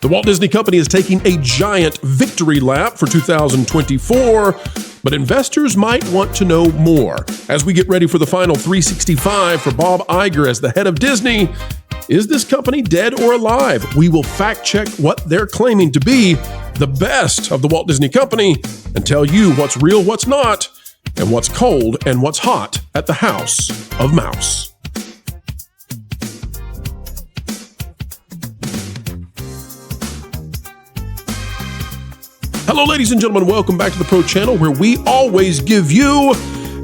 The Walt Disney Company is taking a giant victory lap for 2024, but investors might want to know more. As we get ready for the final 365 for Bob Iger as the head of Disney, is this company dead or alive? We will fact check what they're claiming to be the best of the Walt Disney Company and tell you what's real, what's not, and what's cold and what's hot at the House of Mouse. Hello, ladies and gentlemen. Welcome back to the Pro Channel, where we always give you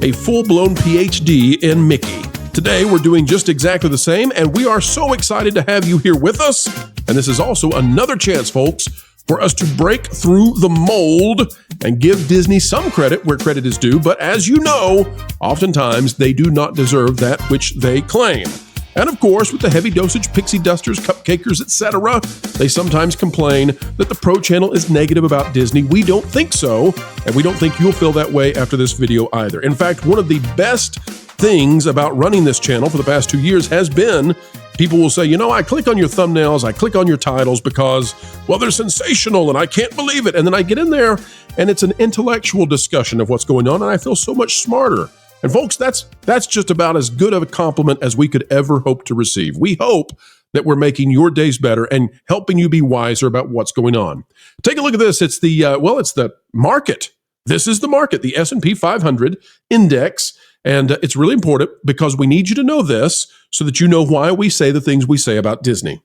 a full-blown PhD in Mickey. Today, we're doing just exactly the same, and we are so excited to have you here with us. And this is also another chance, folks, for us to break through the mold and give Disney some credit where credit is due. But as you know, oftentimes they do not deserve that which they claim. And of course, with the heavy dosage pixie dusters, cupcakers, etc., they sometimes complain that the Pro Channel is negative about Disney. We don't think so, and we don't think you'll feel that way after this video either. In fact, one of the best things about running this channel for the past 2 years has been people will say, you know, I click on your thumbnails, I click on your titles because, well, they're sensational and I can't believe it. And then I get in there and it's an intellectual discussion of what's going on, and I feel so much smarter. And folks, that's just about as good of a compliment as we could ever hope to receive. We hope that we're making your days better and helping you be wiser about what's going on. Take a look at this. It's the market. This is the market, the S&P 500 index. And it's really important because we need you to know this so that you know why we say the things we say about Disney.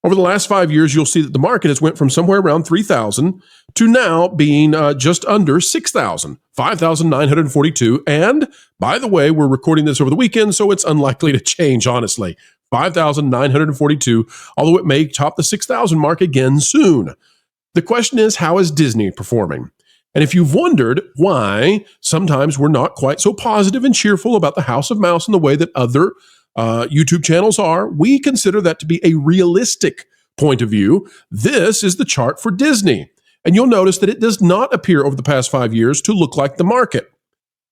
Over the last 5 years, you'll see that the market has went from somewhere around 3,000 to now being just under 6,000, 5,942. And by the way, we're recording this over the weekend, so it's unlikely to change, honestly. 5,942, although it may top the 6,000 mark again soon. The question is, how is Disney performing? And if you've wondered why sometimes we're not quite so positive and cheerful about the House of Mouse in the way that other YouTube channels are, we consider that to be a realistic point of view. This is the chart for Disney. And you'll notice that it does not appear over the past 5 years to look like the market.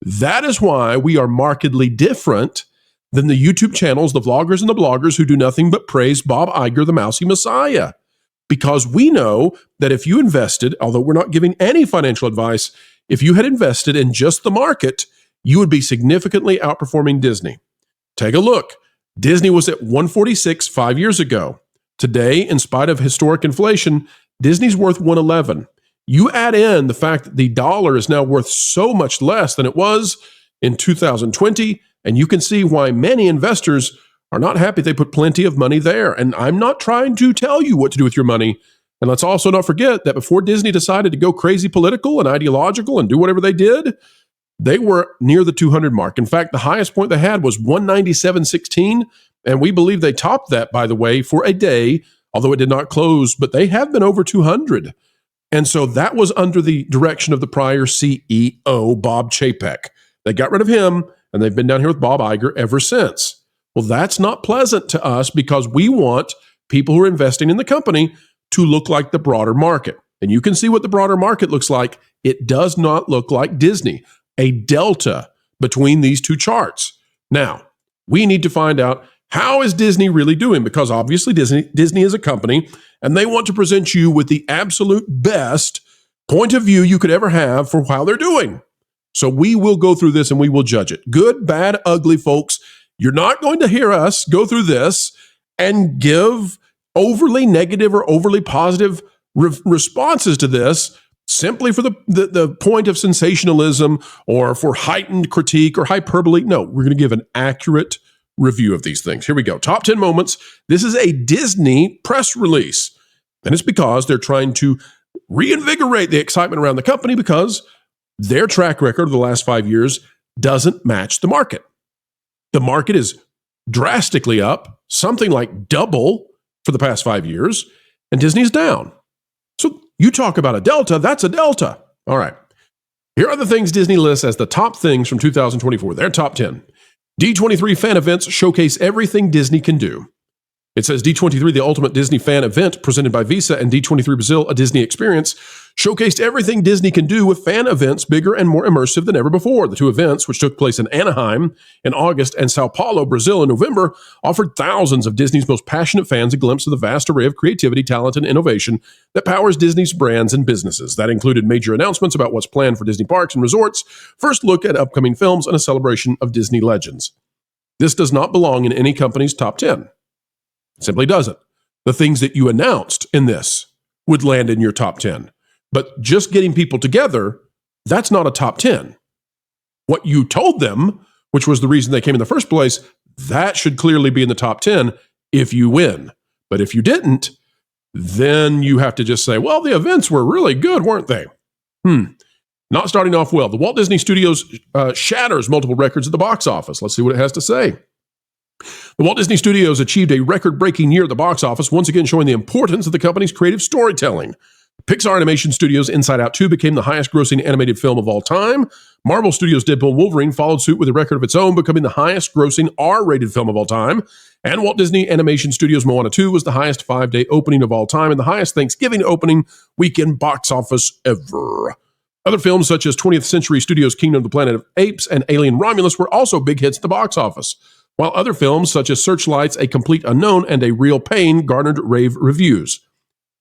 That is why we are markedly different than the YouTube channels, the vloggers and the bloggers who do nothing but praise Bob Iger, the Mousy Messiah. Because we know that if you invested, although we're not giving any financial advice, if you had invested in just the market, you would be significantly outperforming Disney. Take a look. Disney was at 146 5 years ago. Today, in spite of historic inflation, Disney's worth 111. You add in the fact that the dollar is now worth so much less than it was in 2020, and you can see why many investors are not happy they put plenty of money there. And I'm not trying to tell you what to do with your money. And let's also not forget that before Disney decided to go crazy political and ideological and do whatever they did, they were near the 200 mark. In fact, the highest point they had was 197.16, and we believe they topped that, by the way, for a day, although it did not close, but they have been over 200. And so that was under the direction of the prior CEO, Bob Chapek. They got rid of him, and they've been down here with Bob Iger ever since. Well, that's not pleasant to us because we want people who are investing in the company to look like the broader market. And you can see what the broader market looks like. It does not look like Disney. A delta between these two charts. Now, we need to find out, how is Disney really doing? Because obviously Disney is a company and they want to present you with the absolute best point of view you could ever have for how they're doing. So we will go through this and we will judge it. Good, bad, ugly, folks. You're not going to hear us go through this and give overly negative or overly positive responses to this simply for the point of sensationalism or for heightened critique or hyperbole. No, we're going to give an accurate review of these things. Here we go. Top 10 moments. This is a Disney press release. And it's because they're trying to reinvigorate the excitement around the company because their track record of the last 5 years doesn't match the market. The market is drastically up, something like double for the past 5 years, and Disney's down. So you talk about a delta, that's a delta. All right. Here are the things Disney lists as the top things from 2024. Their top 10. D23 fan events showcase everything Disney can do. It says D23, the ultimate Disney fan event presented by Visa, and D23 Brazil, a Disney experience, showcased everything Disney can do with fan events bigger and more immersive than ever before. The two events, which took place in Anaheim in August and Sao Paulo, Brazil in November, offered thousands of Disney's most passionate fans a glimpse of the vast array of creativity, talent, and innovation that powers Disney's brands and businesses. That included major announcements about what's planned for Disney parks and resorts, first look at upcoming films, and a celebration of Disney legends. This does not belong in any company's top 10. It simply doesn't. The things that you announced in this would land in your top 10. But just getting people together, that's not a top 10. What you told them, which was the reason they came in the first place, that should clearly be in the top 10 if you win. But if you didn't, then you have to just say, well, the events were really good, weren't they? Not starting off well. The Walt Disney Studios shatters multiple records at the box office. Let's see what it has to say. The Walt Disney Studios achieved a record-breaking year at the box office, once again showing the importance of the company's creative storytelling. Pixar Animation Studios' Inside Out 2 became the highest-grossing animated film of all time. Marvel Studios' Deadpool & Wolverine followed suit with a record of its own, becoming the highest-grossing R-rated film of all time. And Walt Disney Animation Studios' Moana 2 was the highest 5-day opening of all time and the highest Thanksgiving opening weekend box office ever. Other films such as 20th Century Studios' Kingdom of the Planet of Apes and Alien Romulus were also big hits at the box office, while other films such as Searchlight's A Complete Unknown and A Real Pain garnered rave reviews.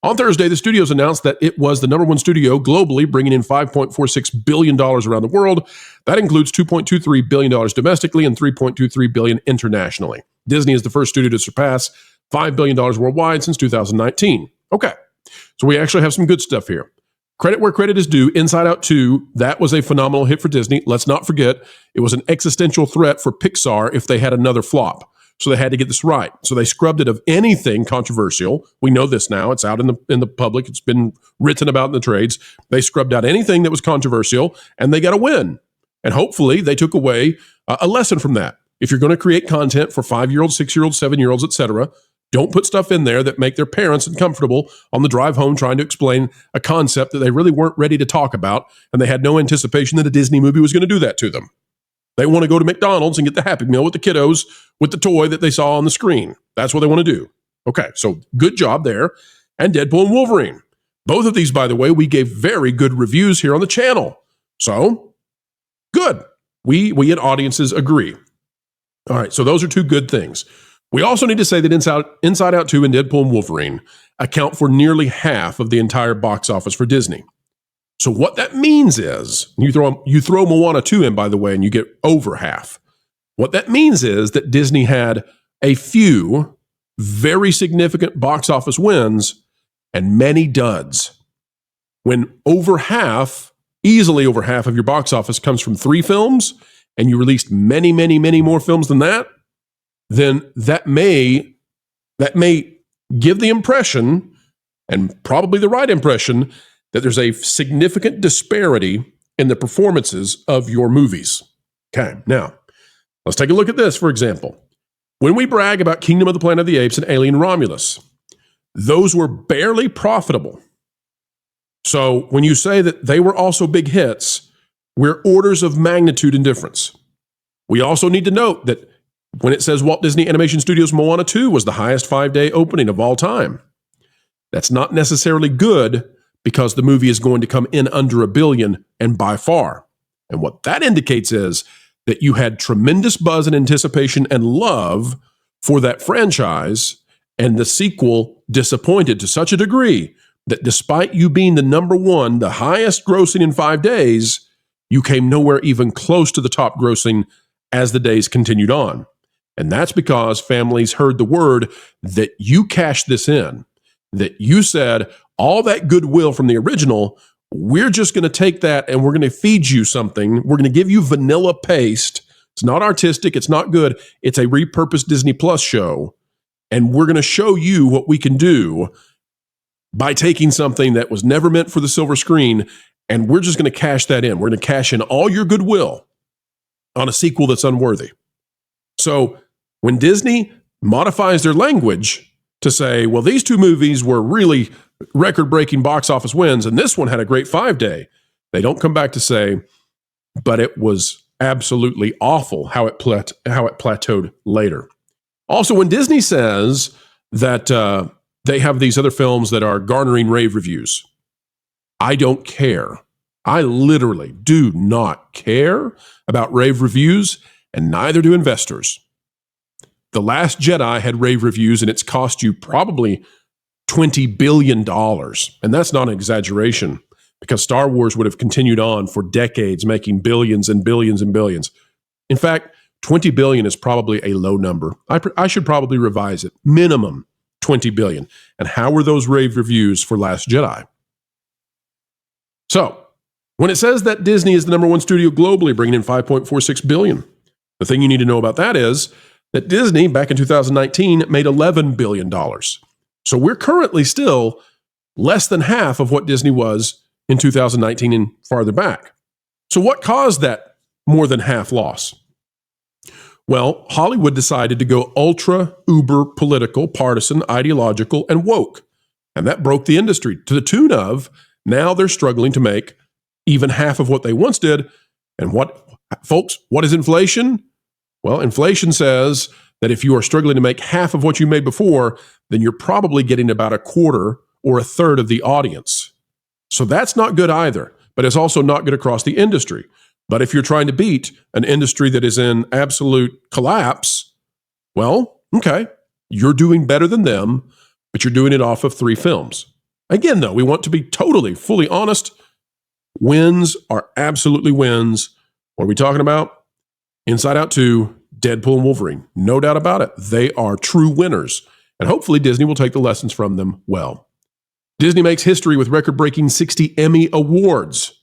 On Thursday, the studios announced that it was the number one studio globally, bringing in $5.46 billion around the world. That includes $2.23 billion domestically and $3.23 billion internationally. Disney is the first studio to surpass $5 billion worldwide since 2019. Okay, so we actually have some good stuff here. Credit where credit is due. Inside Out 2, that was a phenomenal hit for Disney. Let's not forget, it was an existential threat for Pixar if they had another flop. So they had to get this right. So they scrubbed it of anything controversial. We know this now. It's out in the public. It's been written about in the trades. They scrubbed out anything that was controversial, and they got a win. And hopefully they took away a lesson from that. If you're going to create content for 5-year-olds, 6-year-olds, 7-year-olds, etc., don't put stuff in there that make their parents uncomfortable on the drive home trying to explain a concept that they really weren't ready to talk about, and they had no anticipation that a Disney movie was going to do that to them. They want to go to McDonald's and get the Happy Meal with the kiddos with the toy that they saw on the screen. That's what they want to do. Okay, so good job there. And Deadpool and Wolverine. Both of these, by the way, we gave very good reviews here on the channel. So, good. We and audiences agree. All right, so those are two good things. We also need to say that Inside Out 2 and Deadpool and Wolverine account for nearly half of the entire box office for Disney. So what that means is, you throw Moana 2 in, by the way, and you get over half. What that means is that Disney had a few very significant box office wins and many duds. When easily over half of your box office comes from 3 films, and you released many, many, many more films than that, then that may give the impression, and probably the right impression, that there's a significant disparity in the performances of your movies. Okay, now, let's take a look at this, for example. When we brag about Kingdom of the Planet of the Apes and Alien Romulus, those were barely profitable. So when you say that they were also big hits, we're orders of magnitude in difference. We also need to note that when it says Walt Disney Animation Studios' Moana 2 was the highest 5-day opening of all time, that's not necessarily good, because the movie is going to come in under $1 billion and by far. And what that indicates is that you had tremendous buzz and anticipation and love for that franchise, and the sequel disappointed to such a degree that despite you being the number one, the highest grossing in 5 days, you came nowhere even close to the top grossing as the days continued on. And that's because families heard the word that you cashed this in, that you said, all that goodwill from the original, we're just going to take that and we're going to feed you something. We're going to give you vanilla paste. It's not artistic. It's not good. It's a repurposed Disney Plus show. And we're going to show you what we can do by taking something that was never meant for the silver screen, and we're just going to cash that in. We're going to cash in all your goodwill on a sequel that's unworthy. So when Disney modifies their language to say, well, these two movies were really record-breaking box office wins, and this one had a great 5-day, they don't come back to say, but it was absolutely awful how it plateaued later. Also, when Disney says that they have these other films that are garnering rave reviews. I don't care. I literally do not care about rave reviews, and neither do investors. The Last Jedi had rave reviews, and it's cost you probably $20 billion. And that's not an exaggeration, because Star Wars would have continued on for decades, making billions and billions and billions. In fact, 20 billion is probably a low number. I should probably revise it. Minimum 20 billion. And how were those rave reviews for Last Jedi? So, when it says that Disney is the number one studio globally, bringing in $5.46 billion, the thing you need to know about that is that Disney, back in 2019, made $11 billion. So we're currently still less than half of what Disney was in 2019 and farther back. So what caused that more than half loss? Well, Hollywood decided to go ultra, uber political, partisan, ideological, and woke. And that broke the industry to the tune of now they're struggling to make even half of what they once did. And folks, what is inflation? Well, inflation says that if you are struggling to make half of what you made before, then you're probably getting about a quarter or a third of the audience. So that's not good either, but it's also not good across the industry. But if you're trying to beat an industry that is in absolute collapse, well, okay, you're doing better than them, but you're doing it off of 3 films. Again, though, we want to be totally, fully honest. Wins are absolutely wins. What are we talking about? Inside Out 2, Deadpool and Wolverine. No doubt about it. They are true winners. And hopefully Disney will take the lessons from them well. Disney makes history with record-breaking 60 Emmy Awards.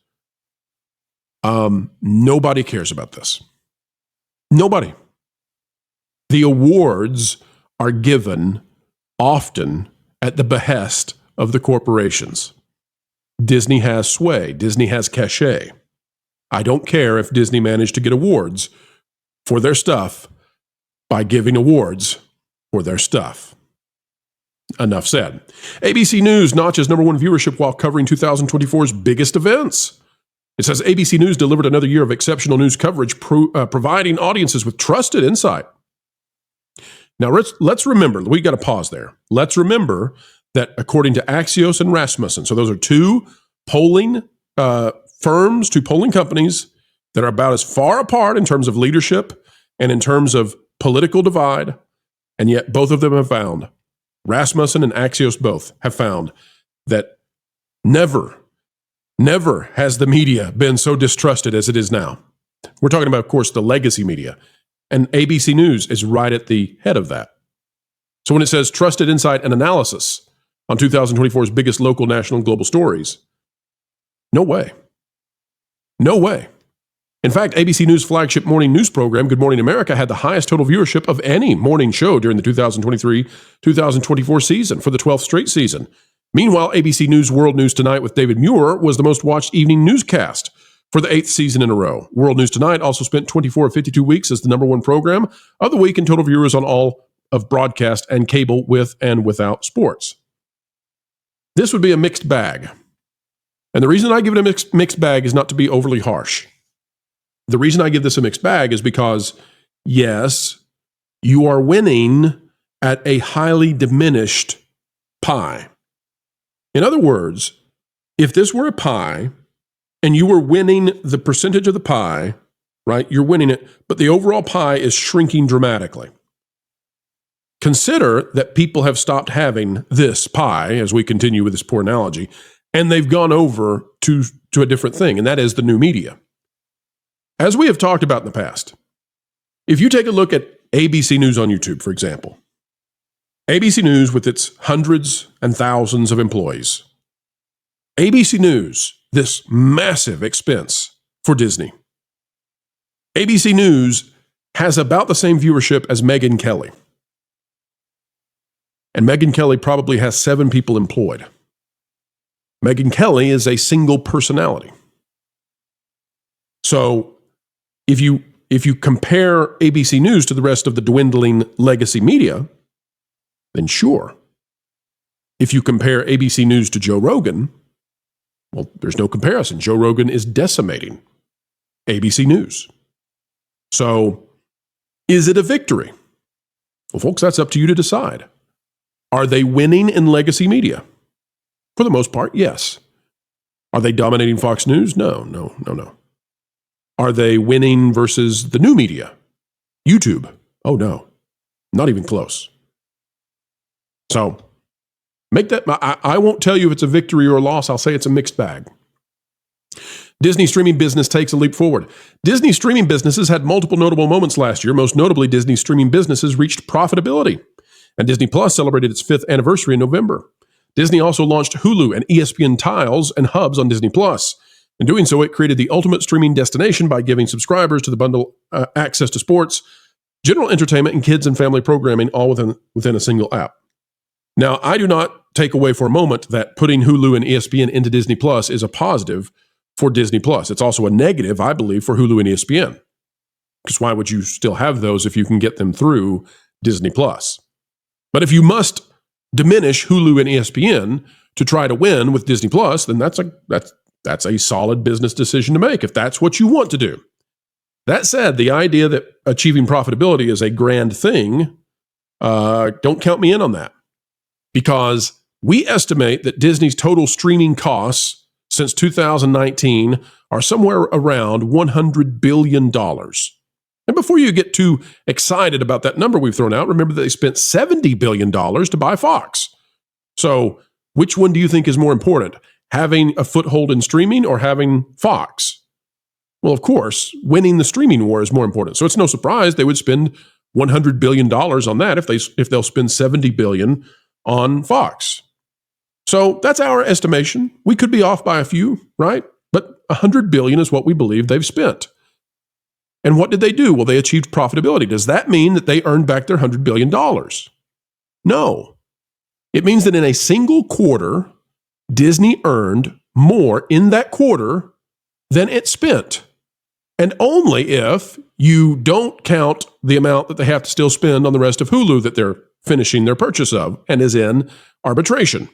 Nobody cares about this. Nobody. The awards are given often at the behest of the corporations. Disney has sway. Disney has cachet. I don't care if Disney managed to get awards for their stuff by giving awards for their stuff. Enough said. ABC News notches number one viewership while covering 2024's biggest events. It says ABC News delivered another year of exceptional news coverage, providing audiences with trusted insight. Now, let's remember, we got to pause there. Let's remember that according to Axios and Rasmussen, so those are 2 polling firms, 2 polling companies that are about as far apart in terms of leadership and in terms of political divide, and yet both of them have found, Rasmussen and Axios both have found, that never has the media been so distrusted as it is now. We're talking about, of course, the legacy media, and ABC News is right at the head of that. So when it says trusted insight and analysis on 2024's biggest local, national, and global stories, no way. No way. In fact, ABC News' flagship morning news program, Good Morning America, had the highest total viewership of any morning show during the 2023-2024 season for the 12th straight season. Meanwhile, ABC News' World News Tonight with David Muir was the most watched evening newscast for the 8th season in a row. World News Tonight also spent 24 of 52 weeks as the number one program of the week in total viewers on all of broadcast and cable with and without sports. This would be a mixed bag. And the reason I give it a mixed bag is not to be overly harsh. The reason I give this a mixed bag is because, yes, you are winning at a highly diminished pie. In other words, if this were a pie and you were winning the percentage of the pie, right, you're winning it, but the overall pie is shrinking dramatically. Consider that people have stopped having this pie, as we continue with this poor analogy, and they've gone over to a different thing, and that is the new media. As we have talked about in the past, if you take a look at ABC News on YouTube, for example, ABC News with its hundreds and thousands of employees, ABC News, this massive expense for Disney, ABC News has about the same viewership as Megyn Kelly. And Megyn Kelly probably has 7 people employed. Megyn Kelly is a single personality. So if you compare ABC News to the rest of the dwindling legacy media, then sure. If you compare ABC News to Joe Rogan, well, there's no comparison. Joe Rogan is decimating ABC News. So is it a victory? Well, folks, that's up to you to decide. Are they winning in legacy media? For the most part, yes. Are they dominating Fox News? No. Are they winning versus the new media? YouTube? Oh, no. Not even close. So, make that, I won't tell you if it's a victory or a loss. I'll say it's a mixed bag. Disney streaming business takes a leap forward. Disney streaming businesses had multiple notable moments last year. Most notably, Disney streaming businesses reached profitability. And Disney Plus celebrated its 5th anniversary in November. Disney also launched Hulu and ESPN tiles and hubs on Disney Plus. In doing so, it created the ultimate streaming destination by giving subscribers to the bundle access to sports, general entertainment, and kids and family programming all within a single app. Now, I do not take away for a moment that putting Hulu and ESPN into Disney Plus is a positive for Disney Plus. It's also a negative, I believe, for Hulu and ESPN. Because why would you still have those if you can get them through Disney Plus? But if you must diminish Hulu and ESPN to try to win with Disney Plus, then that's a solid business decision to make if that's what you want to do. That said, the idea that achieving profitability is a grand thing, don't count me in on that. Because we estimate that Disney's total streaming costs since 2019 are somewhere around $100 billion. And before you get too excited about that number we've thrown out, remember that they spent $70 billion to buy Fox. So which one do you think is more important? Having a foothold in streaming or having Fox? Well, of course, winning the streaming war is more important. So it's no surprise they would spend $100 billion on that if they'll spend $70 billion on Fox. So that's our estimation. We could be off by a few, right? But $100 billion is what we believe they've spent. And what did they do? Well, they achieved profitability. Does that mean that they earned back their $100 billion? No. It means that in a single quarter, Disney earned more in that quarter than it spent. And only if you don't count the amount that they have to still spend on the rest of Hulu that they're finishing their purchase of and is in arbitration.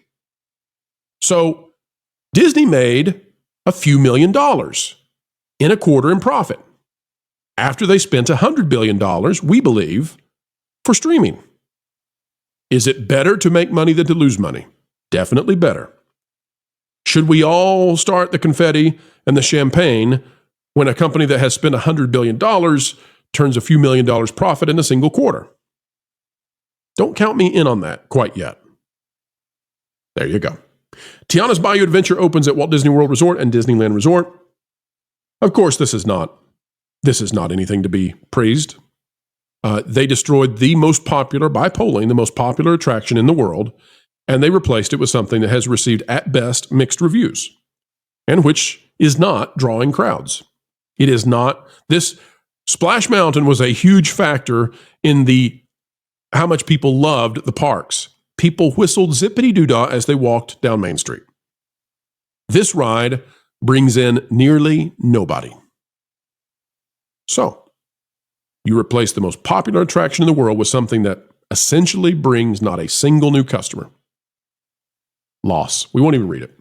So Disney made a few $1 million in a quarter in profit after they spent $100 billion, we believe, for streaming. Is it better to make money than to lose money? Definitely better. Should we all start the confetti and the champagne when a company that has spent $100 billion turns a few $1 million profit in a single quarter? Don't count me in on that quite yet. There you go. Tiana's Bayou Adventure opens at Walt Disney World Resort and Disneyland Resort. Of course, this is not anything to be praised. They destroyed by polling, the most popular attraction in the world, and they replaced it with something that has received, at best, mixed reviews, and which is not drawing crowds. It is not. This Splash Mountain was a huge factor in how much people loved the parks. People whistled zippity-doo-dah as they walked down Main Street. This ride brings in nearly nobody. So, you replace the most popular attraction in the world with something that essentially brings not a single new customer. Loss. We won't even read it.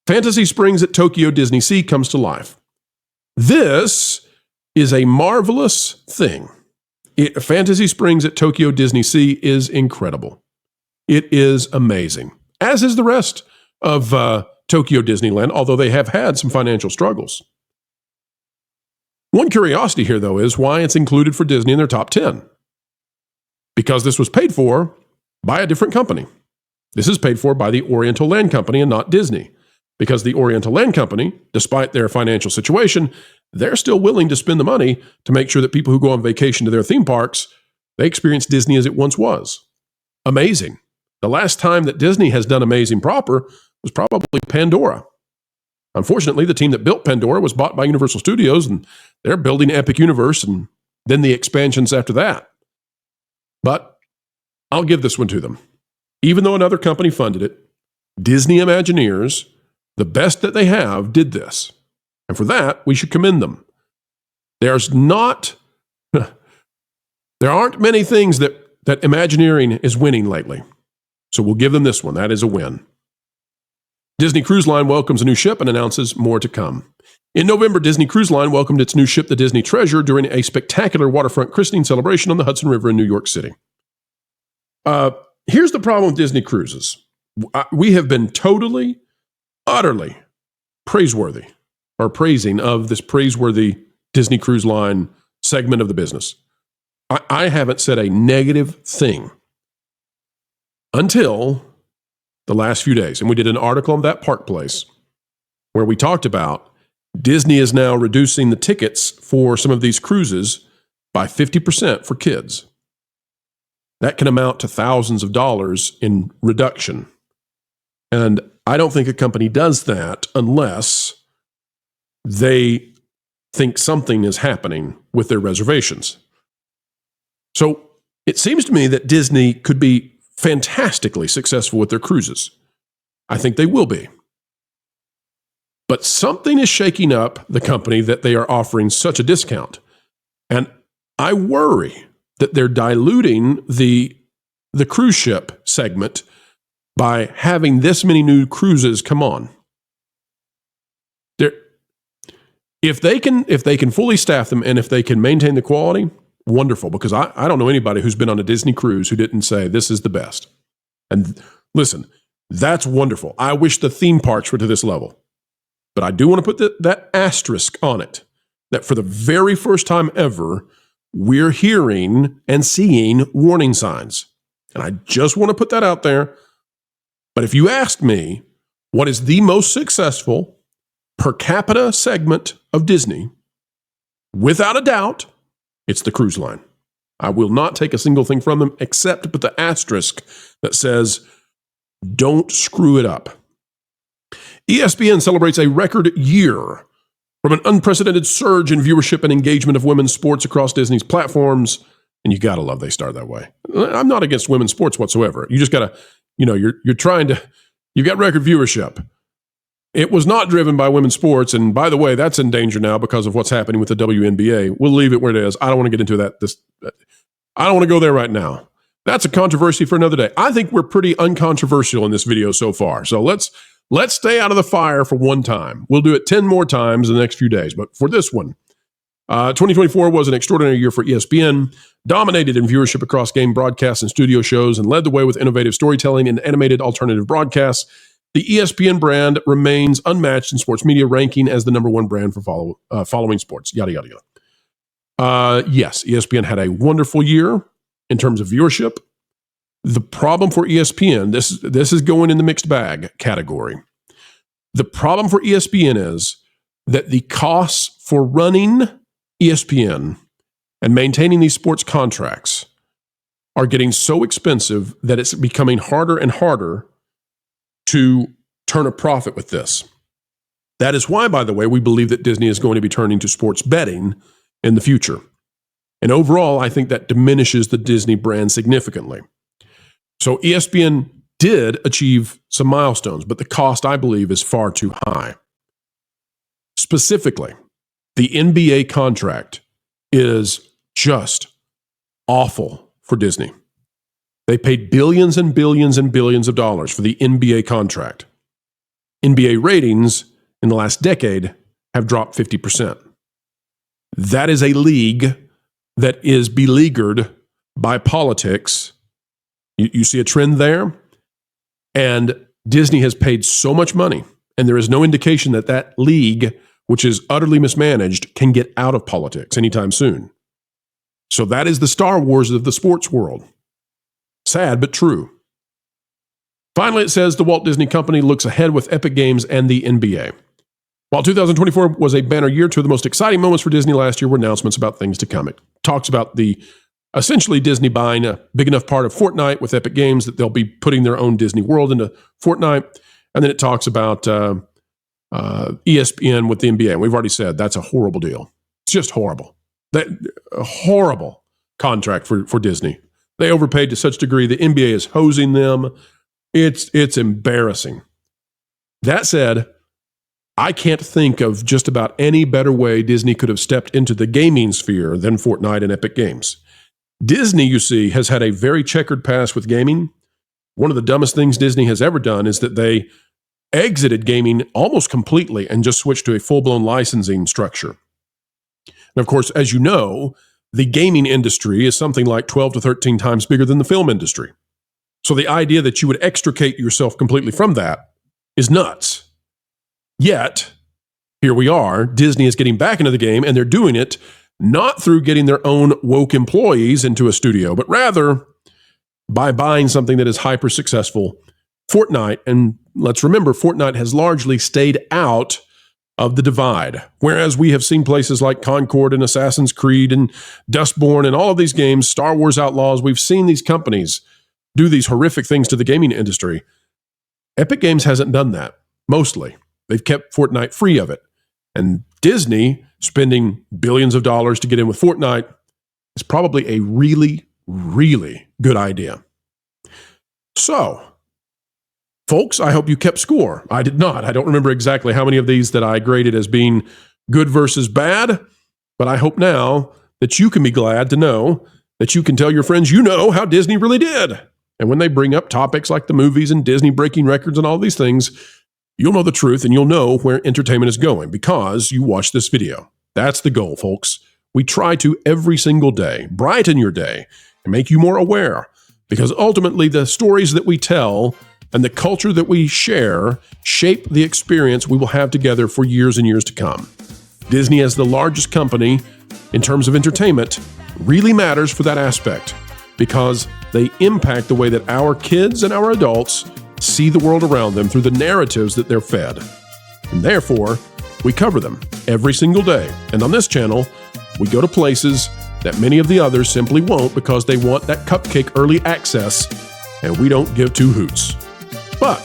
Fantasy Springs at Tokyo Disney Sea comes to life. This is a marvelous thing. Fantasy Springs at Tokyo Disney Sea is incredible. It is amazing, as is the rest of Tokyo Disneyland, although they have had some financial struggles. One curiosity here, though, is why it's included for Disney in their top 10. Because this was paid for by a different company. This is paid for by the Oriental Land Company and not Disney. Because the Oriental Land Company, despite their financial situation, they're still willing to spend the money to make sure that people who go on vacation to their theme parks, they experience Disney as it once was. Amazing. The last time that Disney has done amazing proper was probably Pandora. Unfortunately, the team that built Pandora was bought by Universal Studios, and they're building Epic Universe and then the expansions after that. But I'll give this one to them. Even though another company funded it, Disney Imagineers, the best that they have, did this. And for that, we should commend them. There aren't many things that Imagineering is winning lately. So we'll give them this one. That is a win. Disney Cruise Line welcomes a new ship and announces more to come. In November, Disney Cruise Line welcomed its new ship, the Disney Treasure, during a spectacular waterfront christening celebration on the Hudson River in New York City. here's the problem with Disney Cruises. We have been totally, utterly praiseworthy or praising of this praiseworthy Disney Cruise Line segment of the business. I haven't said a negative thing until the last few days. And we did an article on That Park Place where we talked about Disney is now reducing the tickets for some of these cruises by 50% for kids. That can amount to thousands of dollars in reduction. And I don't think a company does that unless they think something is happening with their reservations. So it seems to me that Disney could be fantastically successful with their cruises. I think they will be. But something is shaking up the company that they are offering such a discount. And I worry that they're diluting the cruise ship segment by having this many new cruises come on. If they can fully staff them and if they can maintain the quality, wonderful, because I don't know anybody who's been on a Disney cruise who didn't say this is the best. And listen, that's wonderful. I wish the theme parks were to this level. But I do want to put that asterisk on it, that for the very first time ever, we're hearing and seeing warning signs. And I just want to put that out there. But if you asked me what is the most successful per capita segment of Disney, without a doubt, it's the cruise line. I will not take a single thing from them except to put the asterisk that says, don't screw it up. ESPN celebrates a record year from an unprecedented surge in viewership and engagement of women's sports across Disney's platforms. And you got to love they start that way. I'm not against women's sports whatsoever. You just got to, you've got record viewership. It was not driven by women's sports. And by the way, that's in danger now because of what's happening with the WNBA. We'll leave it where it is. I don't want to get into that. I don't want to go there right now. That's a controversy for another day. I think we're pretty uncontroversial in this video so far. So let's stay out of the fire for one time. We'll do it 10 more times in the next few days. But for this one, 2024 was an extraordinary year for ESPN, dominated in viewership across game broadcasts and studio shows, and led the way with innovative storytelling and animated alternative broadcasts. The ESPN brand remains unmatched in sports media, ranking as the number one brand for following sports, yada, yada, yada. Yes, ESPN had a wonderful year in terms of viewership. The problem for ESPN, this is going in the mixed bag category. The problem for ESPN is that the costs for running ESPN and maintaining these sports contracts are getting so expensive that it's becoming harder and harder to turn a profit with this. That is why, by the way, we believe that Disney is going to be turning to sports betting in the future. And overall, I think that diminishes the Disney brand significantly. So ESPN did achieve some milestones, but the cost, I believe, is far too high. Specifically, the NBA contract is just awful for Disney. They paid billions and billions and billions of dollars for the NBA contract. NBA ratings in the last decade have dropped 50%. That is a league that is beleaguered by politics. You see a trend there? And Disney has paid so much money, and there is no indication that that league, which is utterly mismanaged, can get out of politics anytime soon. So that is the Star Wars of the sports world. Sad, but true. Finally, it says the Walt Disney Company looks ahead with Epic Games and the NBA. While 2024 was a banner year, two of the most exciting moments for Disney last year were announcements about things to come. It talks about essentially Disney buying a big enough part of Fortnite with Epic Games that they'll be putting their own Disney World into Fortnite. And then it talks about ESPN with the NBA. And we've already said that's a horrible deal. It's just horrible. A horrible contract for Disney. They overpaid to such a degree. The NBA is hosing them. It's embarrassing. That said, I can't think of just about any better way Disney could have stepped into the gaming sphere than Fortnite and Epic Games. Disney, you see, has had a very checkered past with gaming. One of the dumbest things Disney has ever done is that they exited gaming almost completely and just switched to a full-blown licensing structure. And of course, as you know, the gaming industry is something like 12 to 13 times bigger than the film industry. So the idea that you would extricate yourself completely from that is nuts. Yet, here we are, Disney is getting back into the game, and they're doing it not through getting their own woke employees into a studio, but rather by buying something that is hyper successful, Fortnite. And let's remember, Fortnite has largely stayed out of the divide, whereas we have seen places like Concord and Assassin's Creed and Dustborn and all of these games, Star Wars Outlaws, we've seen these companies do these horrific things to the gaming industry. Epic Games hasn't done that, mostly. They've kept Fortnite free of it. And Disney spending billions of dollars to get in with Fortnite is probably a really, really good idea. So, folks, I hope you kept score. I did not. I don't remember exactly how many of these that I graded as being good versus bad, but I hope now that you can be glad to know that you can tell your friends you know how Disney really did. And when they bring up topics like the movies and Disney breaking records and all these things, you'll know the truth and you'll know where entertainment is going because you watched this video. That's the goal, folks. We try to every single day brighten your day and make you more aware, because ultimately the stories that we tell and the culture that we share shape the experience we will have together for years and years to come. Disney, as the largest company in terms of entertainment, really matters for that aspect because they impact the way that our kids and our adults see the world around them through the narratives that they're fed. And therefore, we cover them every single day. And on this channel, we go to places that many of the others simply won't because they want that cupcake early access, and we don't give two hoots. But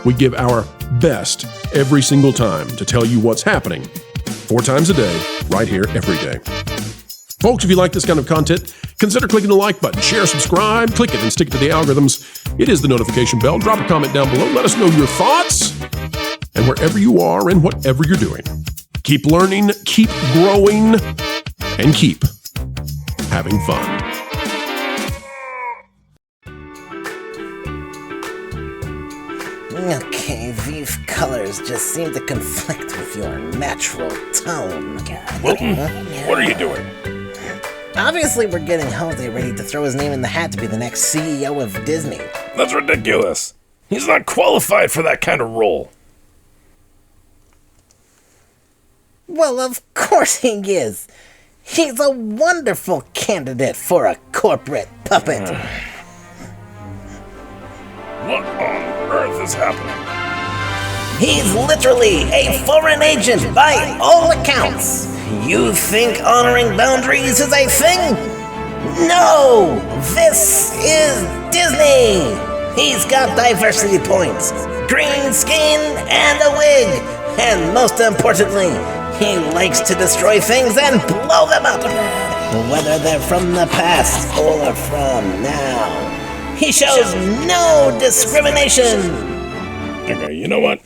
we give our best every single time to tell you what's happening 4 times a day, right here every day. Folks, if you like this kind of content, consider clicking the like button, share, subscribe, click it and stick it to the algorithms. It is the notification bell. Drop a comment down below. Let us know your thoughts. And wherever you are and whatever you're doing, keep learning, keep growing, and keep having fun. Okay, these colors just seem to conflict with your natural tone. Wilton, what are you doing? Obviously, we're getting Jose ready to throw his name in the hat to be the next CEO of Disney. That's ridiculous. He's not qualified for that kind of role. Well, of course he is. He's a wonderful candidate for a corporate puppet. What on earth is happening? He's literally a foreign agent by all accounts. You think honoring boundaries is a thing? No! This is Disney! He's got diversity points, green skin, and a wig. And most importantly, he likes to destroy things and blow them up, whether they're from the past or from now. He shows no discrimination. Okay, you know what?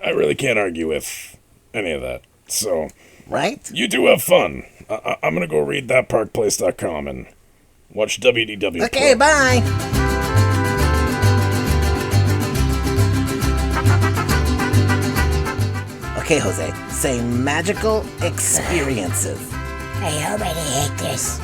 I really can't argue with any of that. So, right? You do have fun. I'm gonna go read thatparkplace.com and watch WDW Pro. Okay, bye. Okay, Jose, say magical experiences. I already hate this.